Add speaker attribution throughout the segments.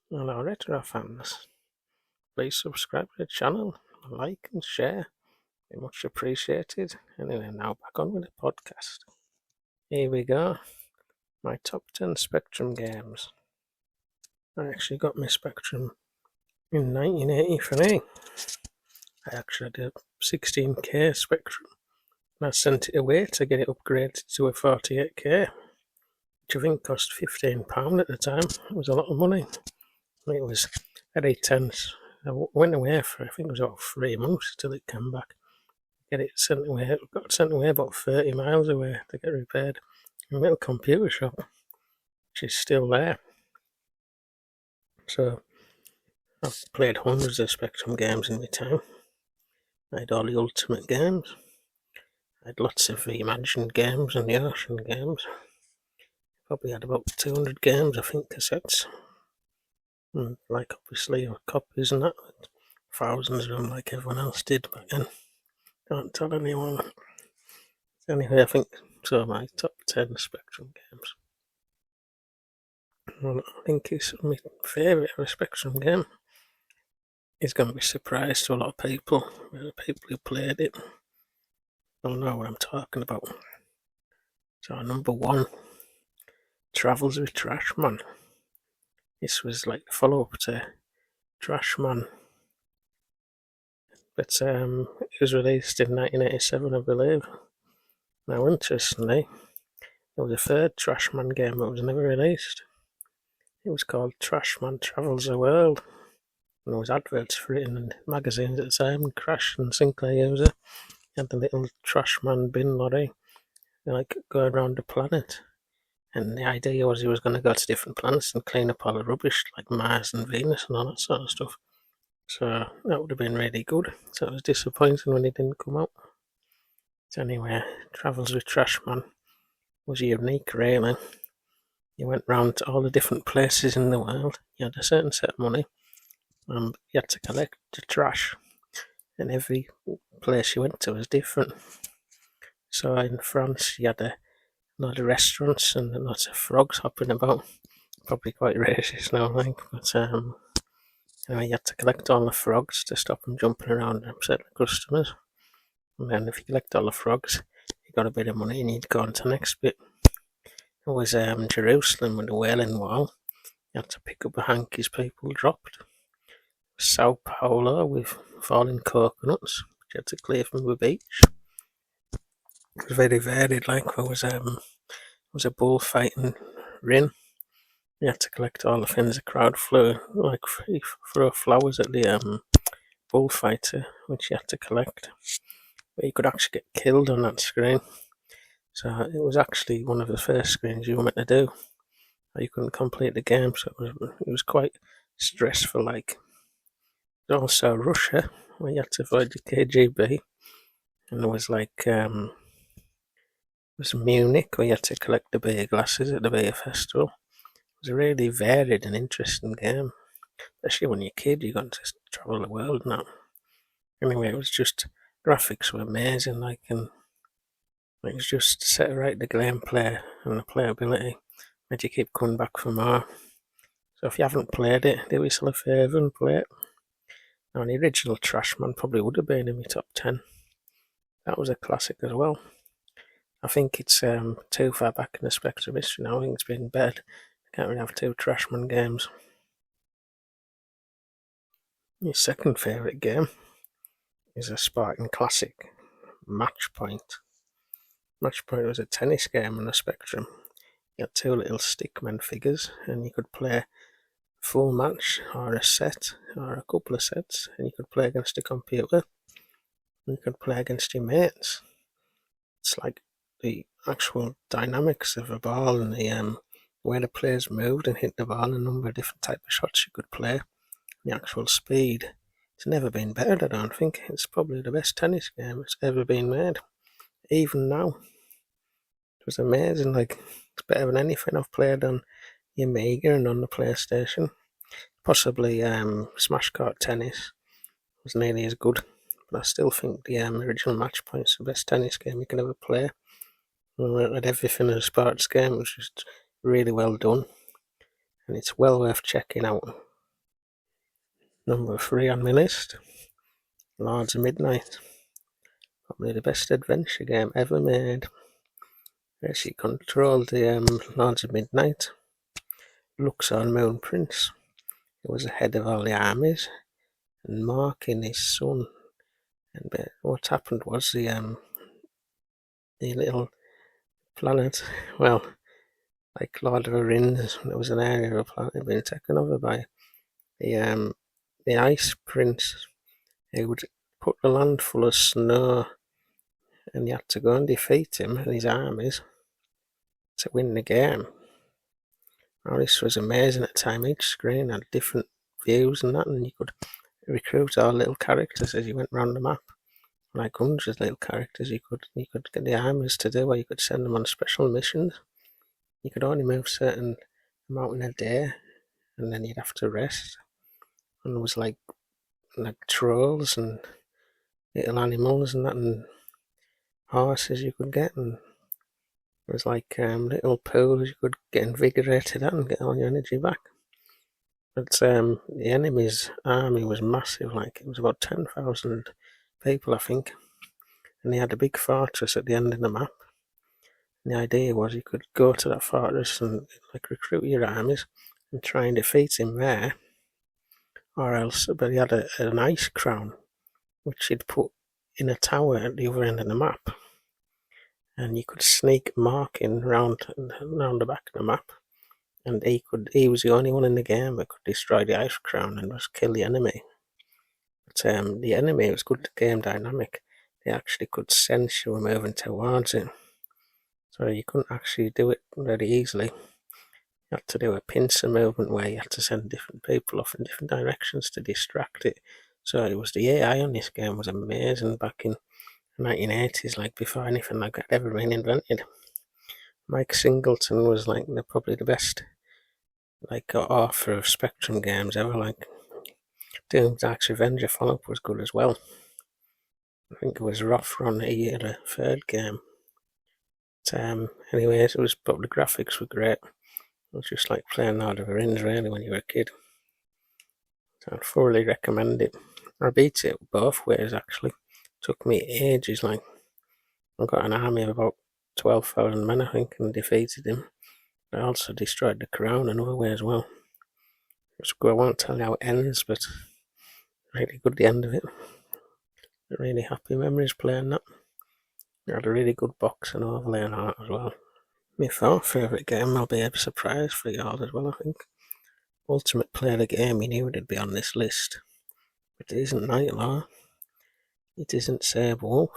Speaker 1: Hello retro fans, please subscribe to the channel, like and share, be much appreciated. Anyway, now back on with the podcast. Here we go, my top 10 Spectrum games. I actually got my Spectrum in 1983. I actually had a 16K Spectrum and I sent it away to get it upgraded to a 48K, which I think cost £15 at the time. It was a lot of money. It was very tense. I went away for, I think it was about 3 months till it came back. Get it sent away. It got sent away about 30 miles away to get repaired. A little computer shop, which is still there. So I've played hundreds of Spectrum games in my time. I had all the Ultimate games. I had lots of reimagined games and the Ocean games. Probably had about 200 games, I think, cassettes. And like obviously copies and that. Thousands of them like everyone else did back then. Can't tell anyone. Anyway, I think so. My top 10 Spectrum games. Well, I think it's my favourite of a Spectrum game. It's going to be a surprise to a lot of people. The people who played it will know what I'm talking about. So, number 1, Travels with Trashman. This was like the follow up to Trashman, but it was released in 1987, I believe. Now, interestingly, there was a third Trashman game that was never released. It was called Trashman Travels the World. And there was adverts for it in magazines at the time. Crash and Sinclair user had the little Trashman bin lorry, like going around the planet. And the idea was he was going to go to different planets and clean up all the rubbish, like Mars and Venus and all that sort of stuff. So that would have been really good. So it was disappointing when it didn't come out. So anyway, Travels with Trashman was unique, really. You went round to all the different places in the world. You had a certain set of money. You had to collect the trash. And every place you went to was different. So in France, you had a lot of restaurants and lots of frogs hopping about. Probably quite racist now, I think. But anyway, you had to collect all the frogs to stop them jumping around and upset the customers. And then if you collect all the frogs, you got a bit of money and you'd go on to the next bit. It was Jerusalem with the Wailing Wall. You had to pick up the hankies people dropped. Sao Paulo with falling coconuts, which you had to clear from the beach. It was very varied, like there was a bullfighting ring. You had to collect all the things the crowd flew, like throw flowers at the bullfighter, which you had to collect. But you could actually get killed on that screen. So it was actually one of the first screens you were meant to do. You couldn't complete the game, so it was quite stressful. Like also Russia, where you had to avoid the KGB, and there was like was Munich, where you had to collect the beer glasses at the beer festival. It was a really varied and interesting game, especially when you're a kid. You got to travel the world now. Anyway, it was just graphics were amazing, like, and it was just set right the gameplay and the playability made you keep coming back for more. So if you haven't played it, do yourself a favour and play it. Now, the original Trashman probably would have been in my top 10. That was a classic as well. I think it's too far back in the Spectrum history now. I think it's been bad. I can't really have 2 Trashman games. My second favourite game is a Spartan classic, Match Point. Match Point was a tennis game on the Spectrum. You had 2 little stickman figures, and you could play a full match, or a set, or a couple of sets, and you could play against a computer. And you could play against your mates. It's like the actual dynamics of a ball and the way the players moved and hit the ball, and a number of different type of shots you could play. The actual speed. It's never been better, I don't think. It's probably the best tennis game that's ever been made. Even now. It was amazing, like, it's better than anything I've played on the Amiga and on the PlayStation. Possibly Smash Court Tennis was nearly as good, but I still think the original Match Point's the best tennis game you can ever play. It had everything in a sports game. It was just really well done, and it's well worth checking out. Number 3 on my list, Lords of Midnight. Probably the best adventure game ever made. Yes, you controlled the Lords of Midnight, Luxor Moon Prince, who was the head of all the armies, and Markin, his son. And what happened was the little planet, well, like Lord of the Rings, there was an area of a planet being taken over by the Ice Prince, who would put the land full of snow, and you had to go and defeat him and his armies to win the game. Oh, this was amazing at the time. Each screen had different views and that, and you could recruit all little characters as you went round the map. Like hundreds of little characters you could get the armies to do, or you could send them on special missions. You could only move certain amount in a day, and then you'd have to rest. And there was like trolls and little animals and that, and horses you could get, and there was like little pools you could get invigorated at and get all your energy back. But the enemy's army was massive, like it was about 10,000 people, I think, and they had a big fortress at the end of the map. And the idea was you could go to that fortress and like recruit your armies and try and defeat him there, or else. But he had an ice crown which he'd put in a tower at the other end of the map, and you could sneak Markin round the back of the map, and he was the only one in the game that could destroy the ice crown and just kill the enemy. But the enemy was good game dynamic. They actually could sense you were moving towards it, so you couldn't actually do it very easily. You had to do a pincer movement where you had to send different people off in different directions to distract it. So it was the AI on this game was amazing back in the 1980s, like before anything like that ever been invented. Mike Singleton was like probably the best like author of Spectrum games ever. Like Doom Dark's Revenger follow-up was good as well. I think it was Rothron he had a third game. But, anyways, it was, but the graphics were great. It was just like playing Lord of the Rings really when you were a kid. So I'd thoroughly recommend it. I beat it both ways actually. It took me ages. Like I got an army of about 12,000 men I think and defeated him. I also destroyed the crown another way as well. I won't tell you how it ends, but really good the end of it. Really happy memories playing that. I had a really good box and overlay on that as well. My fourth favourite game will be a surprise for you all as well, I think. Ultimate Player game, you knew it'd be on this list. But it isn't Night Law. It isn't Save Wolf.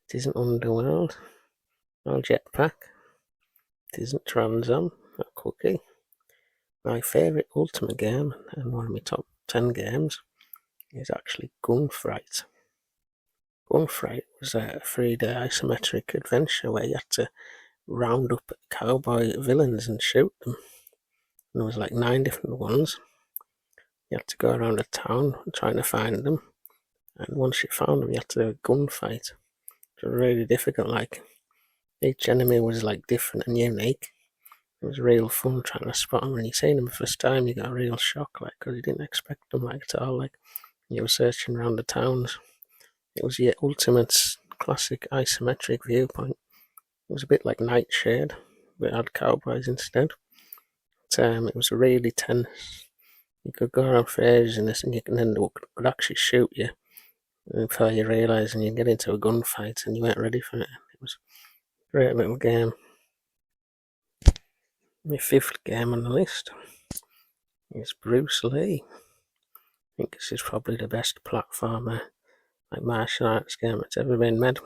Speaker 1: It isn't Underworld. No Jetpack. It isn't Transom. Or Cookie. My favourite Ultimate game, and one of my top 10 games, is actually Gunfight. Gunfight was a 3D isometric adventure where you had to round up cowboy villains and shoot them. And there was like 9 different ones. You had to go around a town trying to find them. And once you found them, you had to do a gunfight. It was really difficult. Like each enemy was like different and unique. It was real fun trying to spot them. When you seen them the first time, you got a real shock, like because you didn't expect them like at all. Like you were searching around the towns. It was the ultimate classic isometric viewpoint. It was a bit like Nightshade, but it had cowboys instead. But, it was really tense. You could go around for ages in this, and then they could actually shoot you before you realise, and you get into a gunfight, and you weren't ready for it. It was a great little game. My fifth game on the list is Bruce Lee. I think this is probably the best platformer, like martial arts game that's ever been made.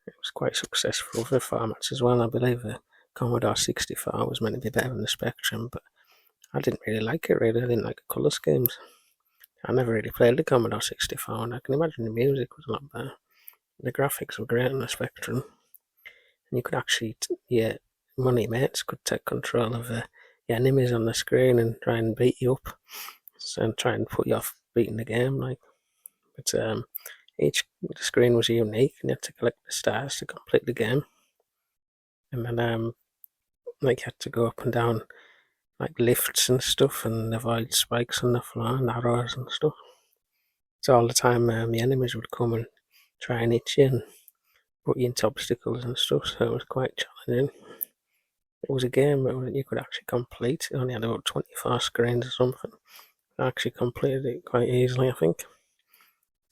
Speaker 1: It was quite successful for formats as well. I believe the Commodore 64 was meant to be better than the Spectrum, but I didn't really like it really. I didn't like the colour schemes. I never really played the Commodore 64, and I can imagine the music was a lot better. The graphics were great on the Spectrum, and you could actually, money mates could take control of the enemies on the screen and try and beat you up, and try and put you off beating the game. Like, but each screen was unique, and you had to collect the stars to complete the game. And then, like, you had to go up and down like lifts and stuff, and avoid spikes on the floor and arrows and stuff. So all the time, the enemies would come and try and hit you and put you into obstacles and stuff. So it was quite challenging. It was a game that you could actually complete. It only had about 24 screens or something. I actually completed it quite easily, I think.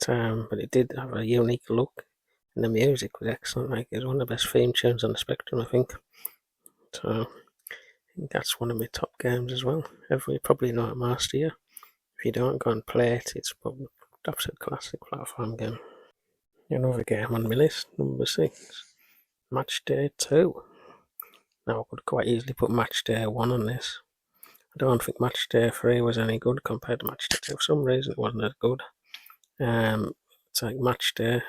Speaker 1: But it did have a unique look, and the music was excellent. Like, it was one of the best theme tunes on the Spectrum, I think. So I think that's one of my top games as well. You probably know it, Master. You. If you don't, go and play it. It's probably an absolute classic platform game. Another game on my list, number 6, Match Day 2. Now I could quite easily put Match Day 1 on this. I don't think Match Day 3 was any good compared to Match Day 2. For some reason it wasn't as good. It's like Match Day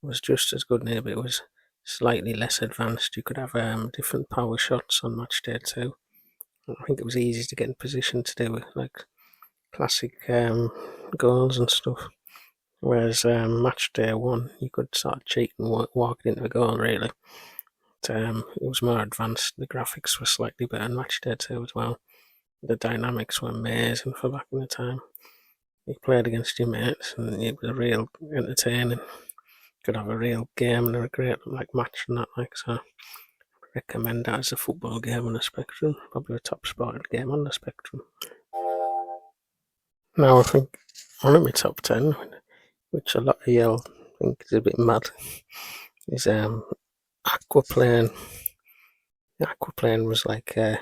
Speaker 1: was just as good now, but it was slightly less advanced. You could have different power shots on Match Day 2. I think it was easy to get in position to do like classic goals and stuff. Whereas Match Day 1, you could sort of cheat and walk into the goal, really. But, it was more advanced. The graphics were slightly better in Match Day 2 as well. The dynamics were amazing for back in the time. You played against your mates, and it was real entertaining. You could have a real game and a great match and that. So I recommend that as a football game on the Spectrum. Probably a top spotted game on the Spectrum. Now I think one of my top 10, which a lot of y'all think is a bit mad, is Aquaplane. Aquaplane was like I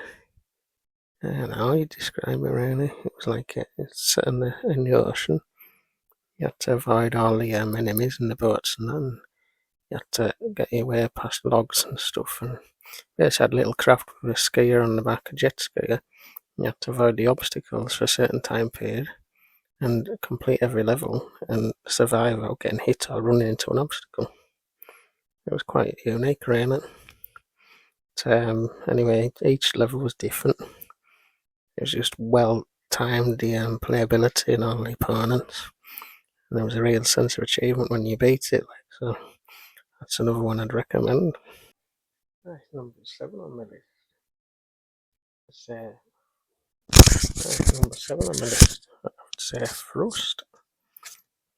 Speaker 1: don't know how you describe it really. It was like it's set in the ocean. You had to avoid all the enemies and the boats, and then you had to get your way past logs and stuff. And they just had a little craft with a skier on the back, a jet skier. You had to avoid the obstacles for a certain time period and complete every level and survive without getting hit or running into an obstacle. It was quite unique, really. Anyway, each level was different. It was just well timed, the playability and all the opponents. And there was a real sense of achievement when you beat it. So that's another one I'd recommend. Number 7 on my list. Number 7 on my list. I would say Thrust.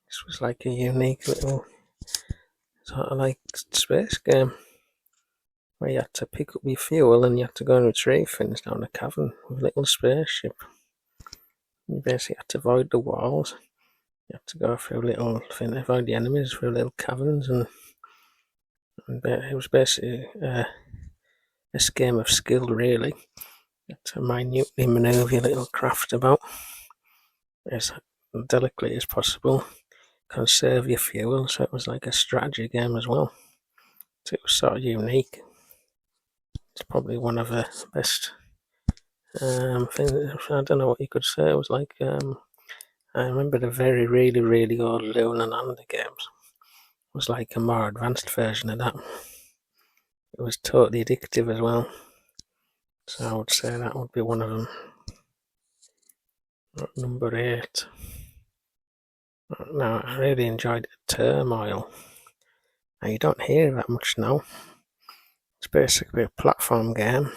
Speaker 1: This was like a unique little sort of like space game where you had to pick up your fuel and you had to go and retrieve things down a cavern with a little spaceship. You basically had to avoid the walls. You had to go through avoid the enemies through little caverns, and it was basically a game of skill, really. You had to minutely manoeuvre your little craft about as delicately as possible, conserve your fuel, so it was like a strategy game as well. So it was sort of unique. It's probably one of the best things. I don't know what you could say. It was like I remember the very really old Luna and Under games. It was like a more advanced version of that. It was totally addictive as well. So I would say that would be one of them. Number 8. Now, I really enjoyed Turmoil. Now, you don't hear that much now. It's basically a platform game.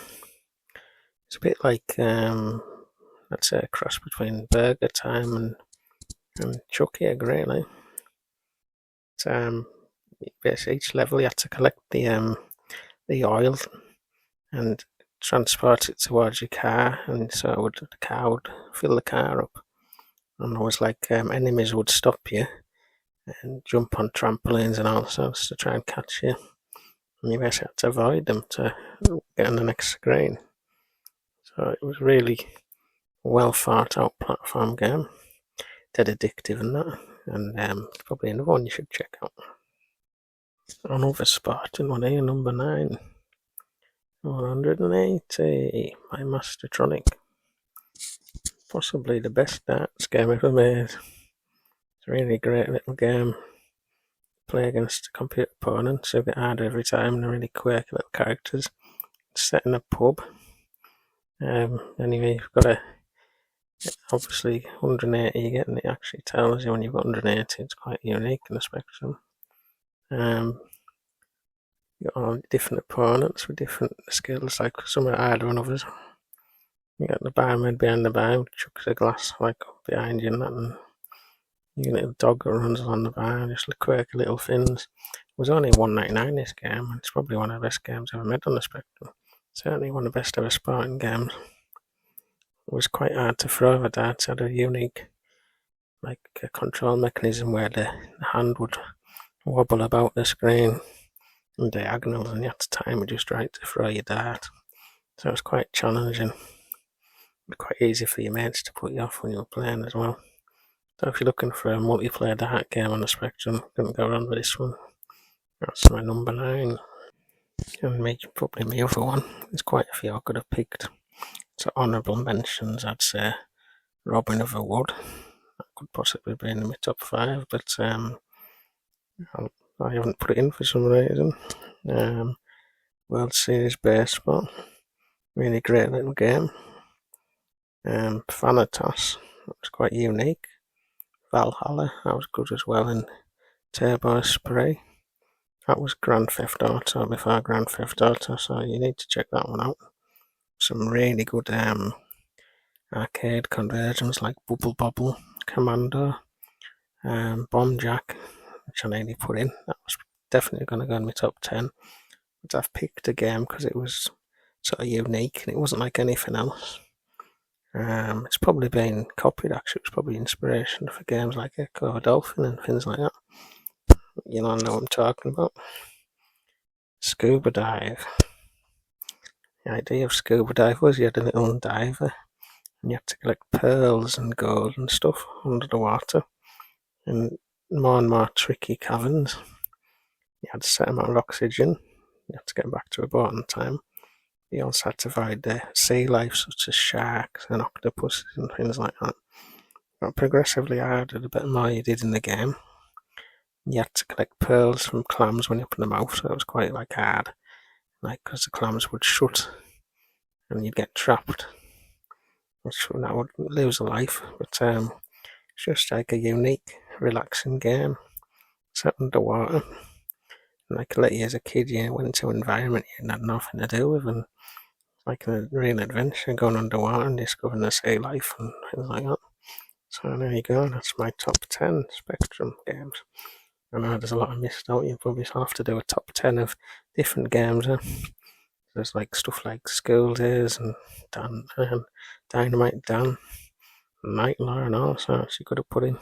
Speaker 1: It's a bit like, let's say, a cross between Burger Time and Chucky Egg, really. Basically, each level you have to collect the oil and transport it towards your car, and so the car would fill the car up. And there was like enemies would stop you and jump on trampolines and all sorts to try and catch you. And you basically had to avoid them to get on the next screen. So it was really well thought out platform game. Dead addictive and that. And probably another one you should check out. Another Spartan one here, number 9. 180 by Mastertronic. Possibly the best darts game ever made. It's a really great little game. Play against computer opponents who get harder every time, and they're really quirky little characters. It's set in a pub. Anyway, you've got to obviously 180 you get, and it actually tells you when you've got 180. It's quite unique in the Spectrum. You've got all different opponents with different skills, like some are harder than others. You got the barmaid behind the bar, chucks a glass like behind you and that, and you get a little dog that runs along the bar, just the quirky little things. It was only $1.99 this game, and it's probably one of the best games ever made on the Spectrum. Certainly one of the best ever sporting games. It was quite hard to throw. The darts had a unique a control mechanism where the hand would wobble about the screen in diagonals, and you had to time it just right to throw your dart. So it was quite challenging. Quite easy for your mates to put you off when you were playing as well. So if you're looking for a multiplayer dart game on the Spectrum, couldn't go wrong with this one. That's my number 9. And probably my other one. There's quite a few I could have picked. So honourable mentions, I'd say Robin of the Wood. That could possibly be in my top 5, but I haven't put it in for some reason. World Series Baseball, really great little game. Thanatos, that was quite unique. Valhalla, that was good as well. And Turbo Spray, that was Grand Theft Auto before Grand Theft Auto, so you need to check that one out. Some really good arcade conversions like Bubble Bobble, Commando, Bomb Jack, which I nearly put in. That was definitely going to go in my top 10. But I've picked a game because it was sort of unique and it wasn't like anything else. It's probably been copied actually. It's probably inspiration for games like Echo Dolphin and things like that. You know what I'm talking about. Scuba Dive. The idea of Scuba Dive was you had a little diver and you had to collect pearls and gold and stuff under the water in more and more tricky caverns. You had a set amount of oxygen. You had to get back to a boat on time. You also had to avoid the sea life such as sharks and octopuses and things like that. Got progressively harder the bit more you did in the game. You had to collect pearls from clams when you opened the mouth, so it was quite hard. Because the clams would shut and you'd get trapped. Which that would lose a life, but it's just a unique, relaxing game. Set underwater. And let you as a kid, you went into an environment you had nothing to do with, and like a real adventure going underwater and discovering the sea life and things like that. So there you go, that's my top 10 Spectrum games. I know there's a lot I missed out. You probably have to do a top 10 of different games. There's stuff like School Days and Dynamite Dan, and Night Law and all sorts. You could have put in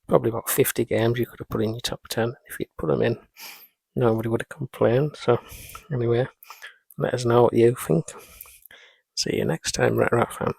Speaker 1: probably about 50 games you could have put in your top 10. If you'd put them in, nobody would have complained. So anyway, let us know what you think. See you next time, Rat Rat Fan.